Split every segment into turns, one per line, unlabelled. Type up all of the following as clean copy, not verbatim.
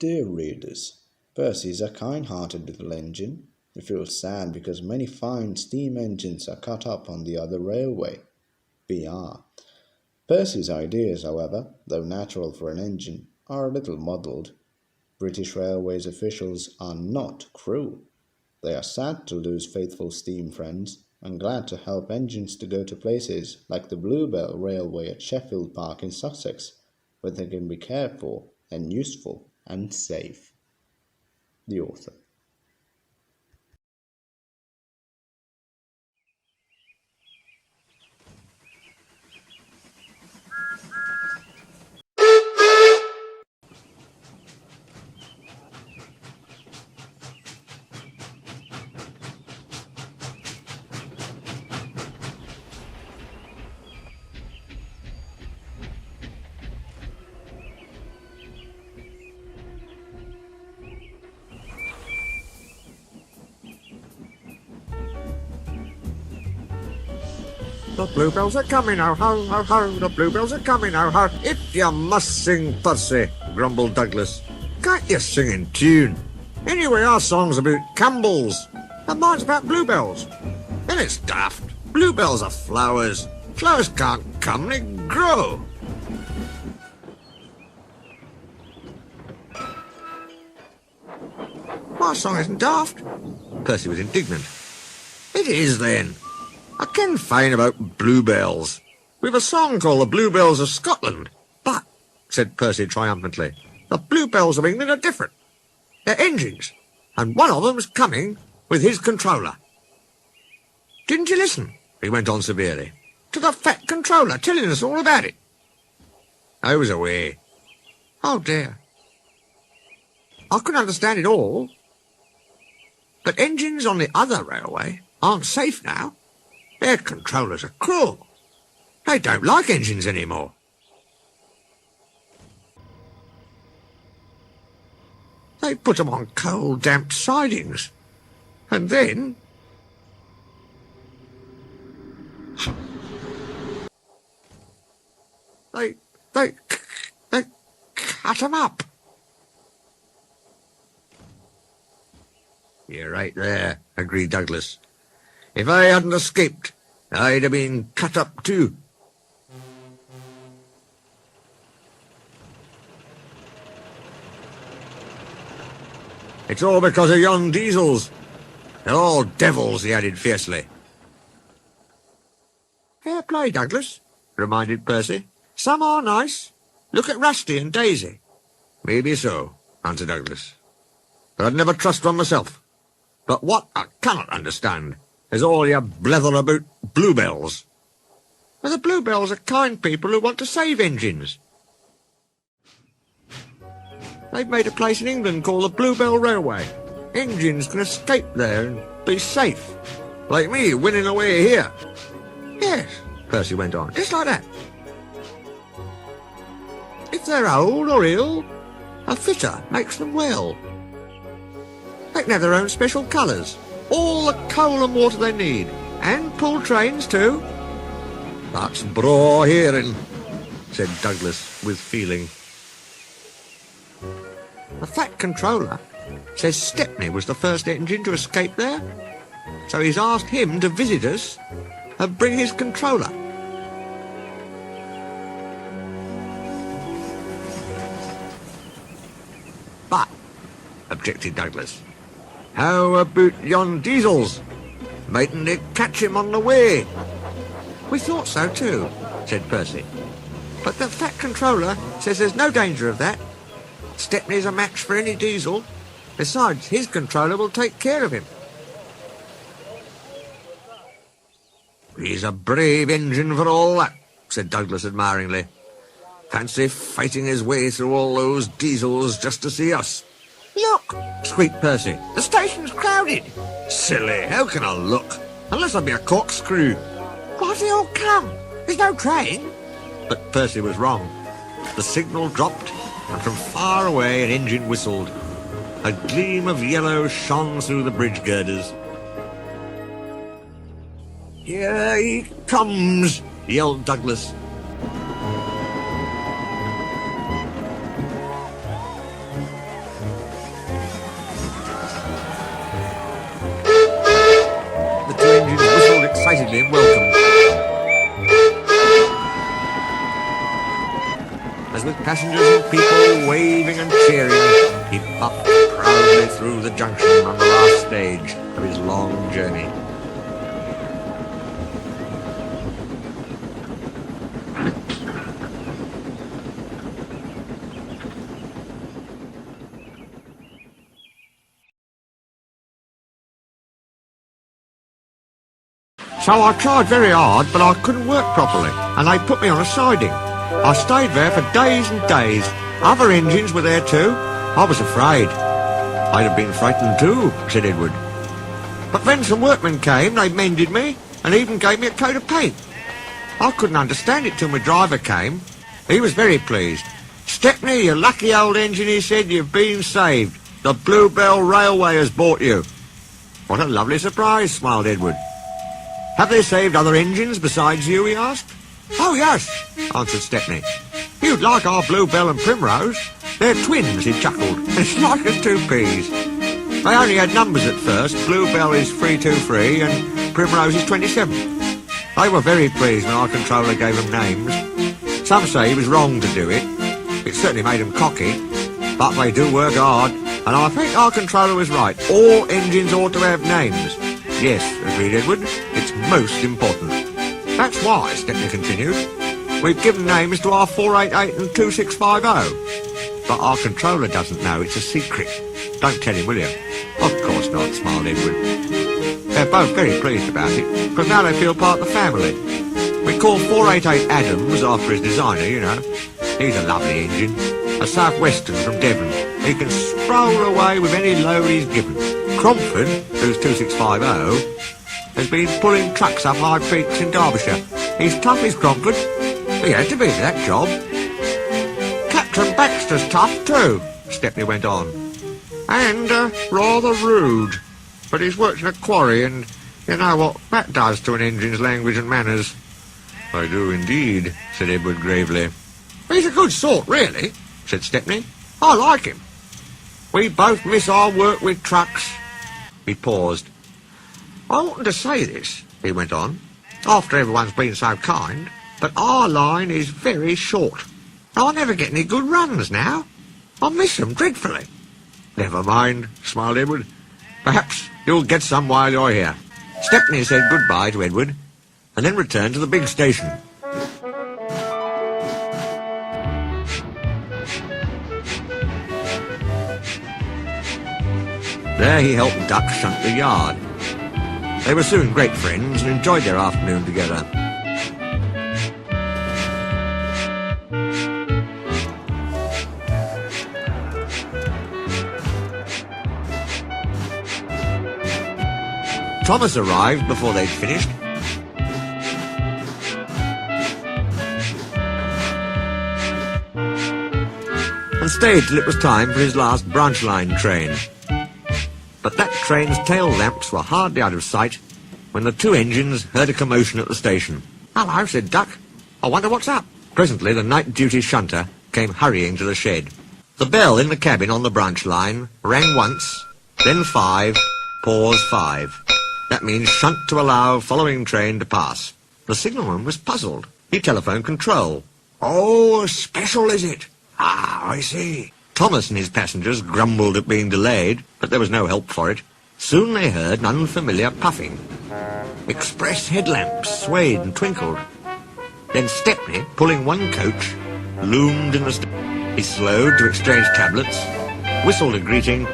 Dear readers, Percy is a kind-hearted little engine. He feels sad because many fine steam engines are cut up on the other railway. BR. Percy's ideas, however, though natural for an engine, are a little muddled. British Railways officials are not cruel. They are sad to lose faithful steam friends and glad to help engines to go to places like the Bluebell Railway at Sheffield Park in Sussex, where they can be cared for and useful and safe. The author.
The bluebells are coming, oh ho, ho ho, the bluebells are coming, oh ho. If you must sing, Percy, grumbled Douglas. Can't you sing in tune? Anyway, our song's about Campbells, and mine's about bluebells. And it's daft. Bluebells are flowers. Flowers can't come, they grow. My song isn't daft. Percy was indignant. It is, then. I ken fine about bluebells. We've a song called the Bluebells of Scotland. But, said Percy triumphantly, the Bluebells of England are different. They're engines, and one of them's coming with his controller. Didn't you listen, he went on severely, to the fat controller telling us all about it? I was away. Oh dear. I couldn't understand it all. But engines on the other railway aren't safe now. Their controllers are cruel. They don't like engines anymore. They put them on cold, damp sidings. And then... They cut them up. You're right there, agreed Douglas. If I hadn't escaped, I'd have been cut up too. It's all because of yon diesels. They're all devils, he added fiercely. Fair play, Douglas, reminded Percy. Some are nice. Look at Rusty and Daisy. Maybe so, answered Douglas. But I'd never trust one myself. But what I cannot understand is all your blether about bluebells. Well, the bluebells are kind people who want to save engines. They've made a place in England called the Bluebell Railway. Engines can escape there and be safe. Like me winning away here. Yes, Percy went on, just like that. If they're old or ill, a fitter makes them well. They can have their own special colours. All the coal and water they need, and pull trains too. That's braw hearing, said Douglas with feeling. The fat controller says Stepney was the first engine to escape there, so he's asked him to visit us and bring his controller. But, objected Douglas, how about yon diesels? Mightn't they catch him on the way? We thought so too, said Percy. But the fat controller says there's no danger of that. Stepney's a match for any diesel. Besides, his controller will take care of him. He's a brave engine for all that, said Douglas admiringly. Fancy fighting his way through all those diesels just to see us. Look, squeaked Percy. The station's crowded. Silly, how can I look? Unless I be a corkscrew. Why do they all come? There's no train. But Percy was wrong. The signal dropped, and from far away an engine whistled. A gleam of yellow shone through the bridge girders. Here he comes, yelled Douglas. gravely and welcomed. As with passengers and people waving and cheering, he puffed proudly through the junction on the last stage of his long journey. So I tried very hard, but I couldn't work properly, and they put me on a siding. I stayed there for days and days. Other engines were there too. I was afraid. I'd have been frightened too, said Edward. But then some workmen came, they mended me, and even gave me a coat of paint. I couldn't understand it till my driver came. He was very pleased. Stepney, you lucky old engine, he said, you've been saved. The Bluebell Railway has bought you. What a lovely surprise, smiled Edward. Have they saved other engines besides you, he asked. Oh, yes, answered Stepney. You'd like our Bluebell and Primrose. They're twins, he chuckled. It's like as two peas. They only had numbers at first. Bluebell is 323 and Primrose is 27. They were very pleased when our controller gave them names. Some say he was wrong to do it. It certainly made them cocky. But they do work hard, and I think our controller was right. All engines ought to have names. Yes, agreed Edward. It's most important. That's why, Stepney continued, we've given names to our 488 and 2650. But our controller doesn't know. It's a secret. Don't tell him, will you? Of course not, smiled Edward. They're both very pleased about it, because now they feel part of the family. We call 488 Adams after his designer, you know. He's a lovely engine. A Southwestern from Devon. He can stroll away with any load he's given. Cromford, who's 2650, has been pulling trucks up high peaks in Derbyshire. He's tough, is Cromford. He had to be for that job. Captain Baxter's tough too, Stepney went on. And rather rude. But he's worked in a quarry, and you know what that does to an engine's language and manners. I do indeed, said Edward gravely. He's a good sort, really, said Stepney. I like him. We both miss our work with trucks. He paused. I oughtn't to say this, he went on, after everyone's been so kind, but our line is very short. I never get any good runs now. I miss them dreadfully. Never mind, smiled Edward. Perhaps you'll get some while you're here. Stepney said goodbye to Edward, and then returned to the big station. There he helped Duck shunt the yard. They were soon great friends and enjoyed their afternoon together. Thomas arrived before they'd finished. And stayed till it was time for his last branch line train. But that train's tail lamps were hardly out of sight when the two engines heard a commotion at the station. Hello, said Duck. I wonder what's up. Presently the night duty shunter came hurrying to the shed. The bell in the cabin on the branch line rang once, then 5, pause 5. That means shunt to allow following train to pass. The signalman was puzzled. He telephoned control. Oh, special is it? Ah, I see. Thomas and his passengers grumbled at being delayed, but there was no help for it. Soon they heard an unfamiliar puffing. Express headlamps swayed and twinkled. Then Stepney, pulling one coach, loomed in the He slowed to exchange tablets, whistled a greeting,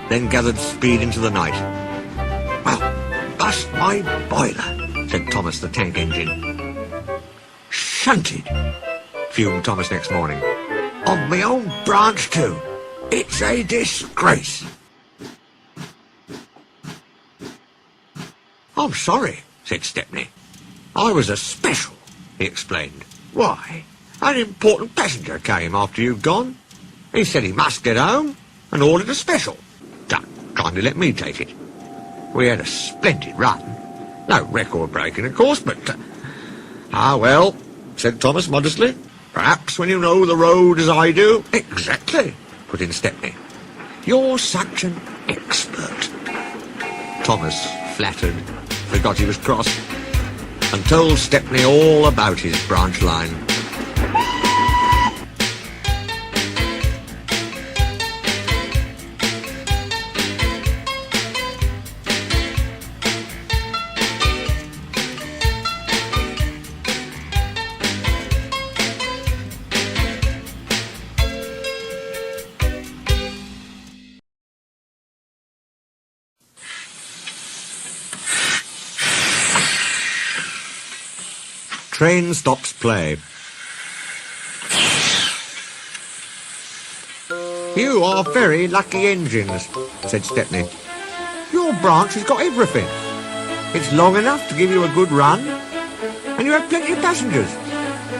then gathered speed into the night. Well, bust my boiler, said Thomas the tank engine. Shunted, fumed Thomas next morning. On my own branch too. It's a disgrace. I'm sorry, said Stepney. I was a special, he explained. Why? An important passenger came after you'd gone. He said he must get home and ordered a special. Duck kindly let me take it. We had a splendid run. No record breaking, of course, but... Ah, well, said Thomas modestly. Perhaps when you know the road as I do. Exactly, put in Stepney. You're such an expert. Thomas flattered, forgot he was cross, and told Stepney all about his branch line. Train stops play. "You are very lucky engines," said Stepney. "Your branch has got everything. It's long enough to give you a good run, and you have plenty of passengers.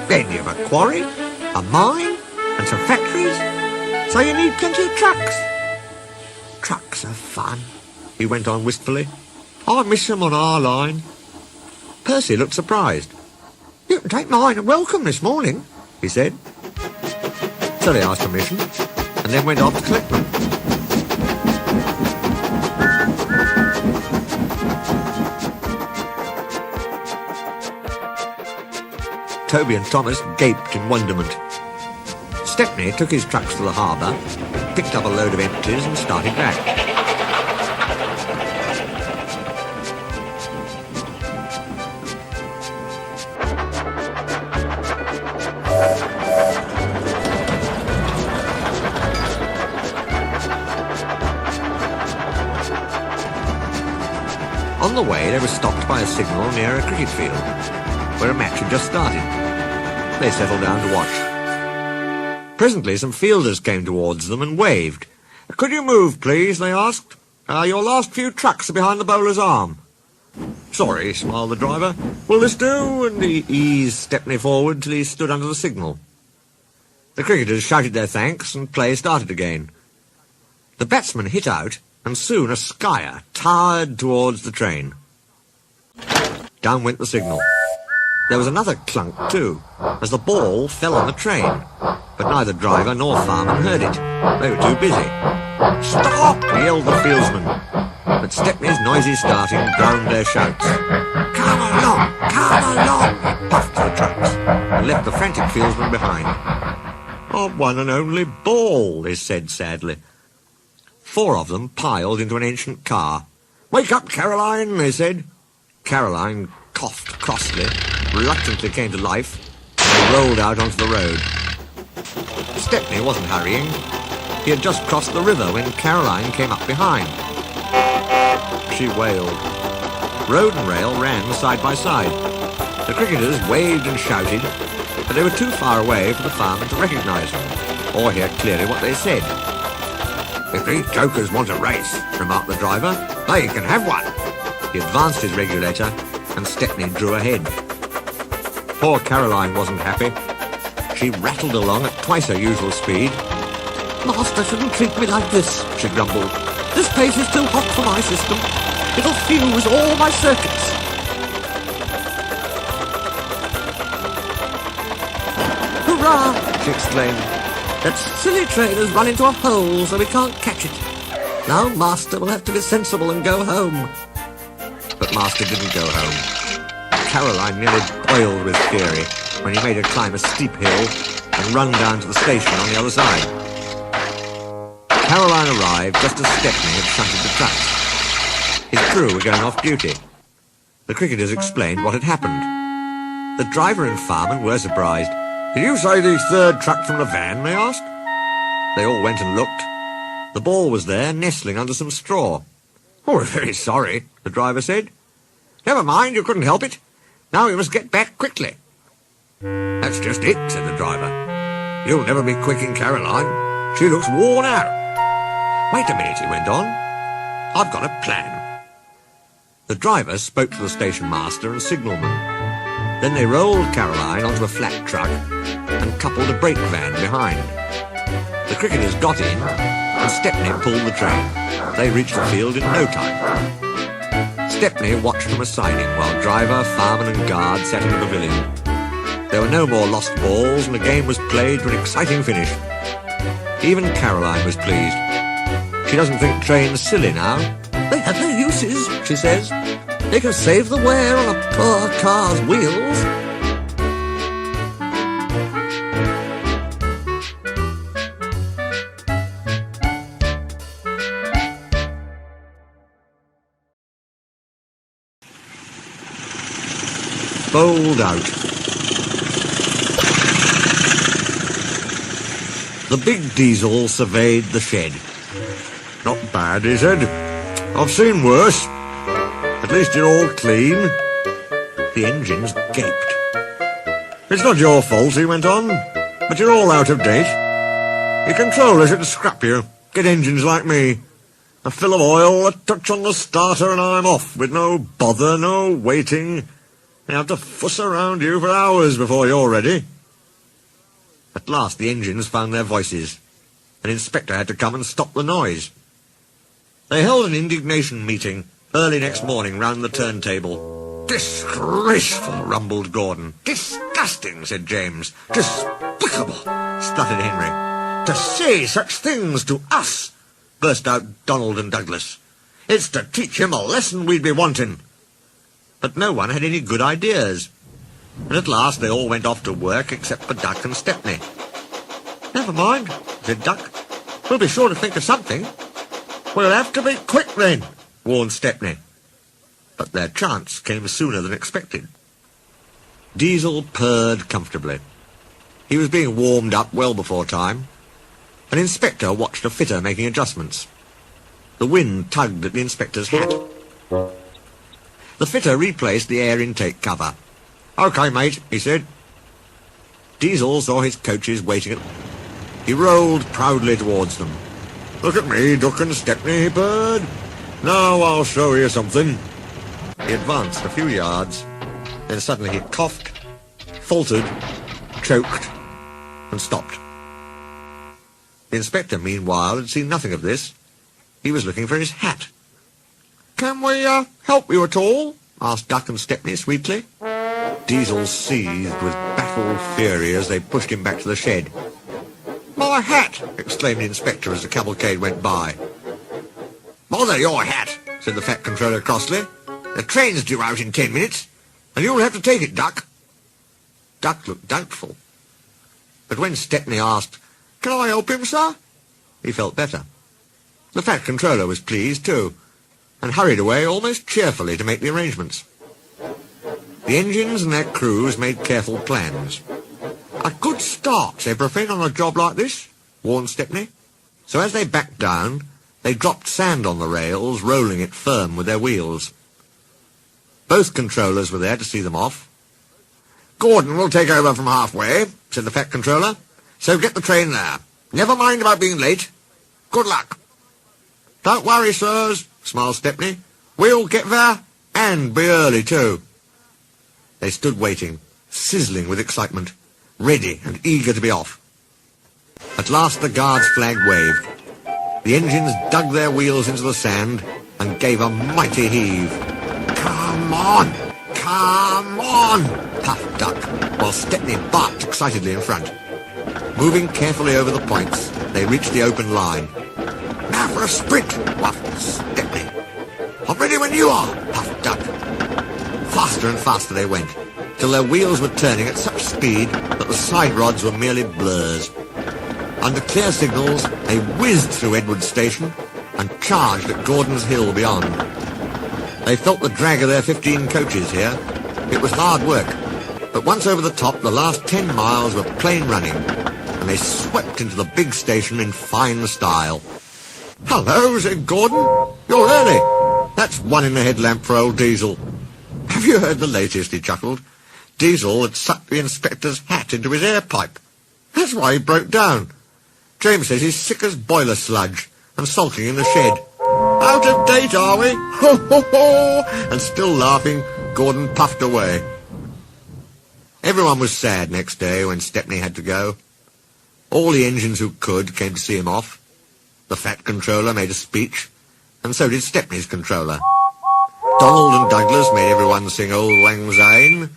Then you have a quarry, a mine, and some factories, so you need plenty of trucks. Trucks are fun," he went on wistfully. "I miss them on our line." Percy looked surprised. "You can take mine and welcome this morning," he said. So they asked permission, and then went off to collect them. Toby and Thomas gaped in wonderment. Stepney took his trucks to the harbour, picked up a load of empties and started back. On the way, they were stopped by a signal near a cricket field, where a match had just started. They settled down to watch. Presently, some fielders came towards them and waved. "Could you move, please?" they asked. "Your last few trucks are behind the bowler's arm." "Sorry," smiled the driver. "Will this do?" And he eased Stepney forward till he stood under the signal. The cricketers shouted their thanks, and play started again. The batsman hit out, and soon a skyer towered towards the train. Down went the signal. There was another clunk too, as the ball fell on the train, but neither driver nor fireman heard it. They were too busy. "Stop!" yelled the fieldsman, but Stepney's noisy starting drowned their shouts. "Come along! Come along!" he puffed to the trucks, and left the frantic fieldsman behind. "Our one and only ball," they said sadly. 4 of them piled into an ancient car. "Wake up, Caroline," they said. Caroline coughed crossly, reluctantly came to life, and they rolled out onto the road. Stepney wasn't hurrying. He had just crossed the river when Caroline came up behind. She wailed. Road and rail ran side by side. The cricketers waved and shouted, but they were too far away for the fireman to recognise them, or hear clearly what they said. "If these jokers want a race," remarked the driver, "they can have one." He advanced his regulator, and Stepney drew ahead. Poor Caroline wasn't happy. She rattled along at twice her usual speed. "Master shouldn't treat me like this," she grumbled. "This pace is too hot for my system. It'll fuse all my circuits." "Hurrah!" she exclaimed. "That silly train has run into a hole, so we can't catch it. Now Master will have to be sensible and go home." But Master didn't go home. Caroline nearly boiled with fury when he made her climb a steep hill and run down to the station on the other side. Caroline arrived just as Stepney had shunted the trucks. His crew were going off duty. The cricketers explained what had happened. The driver and fireman were surprised. "Did you say the 3rd truck from the van?" they asked. They all went and looked. The ball was there, nestling under some straw. "Oh, we're very sorry," the driver said. "Never mind, you couldn't help it. Now we must get back quickly." "That's just it," said the driver. "You'll never be quick in Caroline. She looks worn out." "Wait a minute," he went on. "I've got a plan." The driver spoke to the station master and signalman. Then they rolled Caroline onto a flat truck and coupled a brake van behind. The cricketers got in, and Stepney pulled the train. They reached the field in no time. Stepney watched from a siding while driver, fireman and guard sat in the pavilion. There were no more lost balls, and the game was played to an exciting finish. Even Caroline was pleased. She doesn't think trains silly now. They have no use horses, she says. They can save the wear on a poor car's wheels. Bowled out. The big diesel surveyed the shed. Not bad, he said. I've seen worse. At least you're all clean. The engines gaped. It's not your fault, he went on, but you're all out of date. Your controller should scrap you. Get engines like me. A fill of oil, a touch on the starter, and I'm off, with no bother, no waiting. They have to fuss around you for hours before you're ready. At last the engines found their voices. An inspector had to come and stop the noise. They held an indignation meeting early next morning round the turntable. Disgraceful, rumbled Gordon. Disgusting, said James. Despicable, spluttered Henry. To say such things to us, burst out Donald and Douglas. It's to teach him a lesson we'd be wanting. But no one had any good ideas. And at last they all went off to work except for Duck and Stepney. Never mind, said Duck. We'll be sure to think of something. We'll have to be quick then, warned Stepney. But their chance came sooner than expected. Diesel purred comfortably. He was being warmed up well before time. An inspector watched a fitter making adjustments. The wind tugged at the inspector's hat. The fitter replaced the air intake cover. "OK, mate," he said. Diesel saw his coaches waiting at... He rolled proudly towards them. "Look at me, Duck and Stepney," he purred. "Now I'll show you something." He advanced a few yards, then suddenly he coughed, faltered, choked, and stopped. The inspector, meanwhile, had seen nothing of this. He was looking for his hat. "Can we help you at all?" asked Duck and Stepney sweetly. Diesel seethed with baffled fury as they pushed him back to the shed. "My hat!" exclaimed the inspector as the cavalcade went by. "Bother your hat," said the fat controller crossly. "The train's due out in 10 minutes, and you'll have to take it, Duck." Duck looked doubtful. But when Stepney asked, "Can I help him, sir?" he felt better. The fat controller was pleased, too, and hurried away almost cheerfully to make the arrangements. The engines and their crews made careful plans. "A good start's everything on a job like this," warned Stepney. So as they backed down, they dropped sand on the rails, rolling it firm with their wheels. Both controllers were there to see them off. "Gordon will take over from halfway," said the fat controller. "So get the train there. Never mind about being late. Good luck." "Don't worry, sirs," smiled Stepney. "We'll get there, and be early, too." They stood waiting, sizzling with excitement, ready and eager to be off. At last the guard's flag waved. The engines dug their wheels into the sand and gave a mighty heave. "Come on! Come on!" puffed Duck, while Stepney barked excitedly in front. Moving carefully over the points, they reached the open line. "Now for a sprint!" waffled Stepney. "I'm ready when you are!" puffed Duck. Faster and faster they went, till their wheels were turning at such speed that the side rods were merely blurs. Under clear signals, they whizzed through Edward Station and charged at Gordon's Hill beyond. They felt the drag of their 15 coaches here. It was hard work, but once over the top, the last 10 miles were plain running, and they swept into the big station in fine style. "Hello," said Gordon. "You're early. That's one in the headlamp for old Diesel." "Have you heard the latest?" he chuckled. Diesel had sucked the inspector's hat into his air pipe. That's why he broke down. James says he's sick as boiler sludge and sulking in the shed. "Out of date, are we? Ho, ho, ho!" And still laughing, Gordon puffed away. Everyone was sad next day when Stepney had to go. All the engines who could came to see him off. The fat controller made a speech, and so did Stepney's controller. Donald and Douglas made everyone sing Old Lang Syne,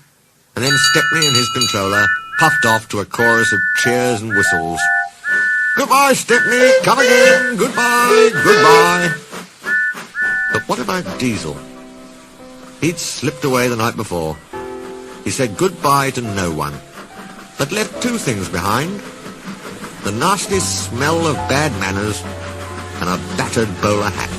and then Stepney and his controller puffed off to a chorus of cheers and whistles. "Goodbye, Stepney, come again, goodbye, goodbye." The What about Diesel? He'd slipped away the night before. He said goodbye to no one, but left two things behind: the nasty smell of bad manners and a battered bowler hat.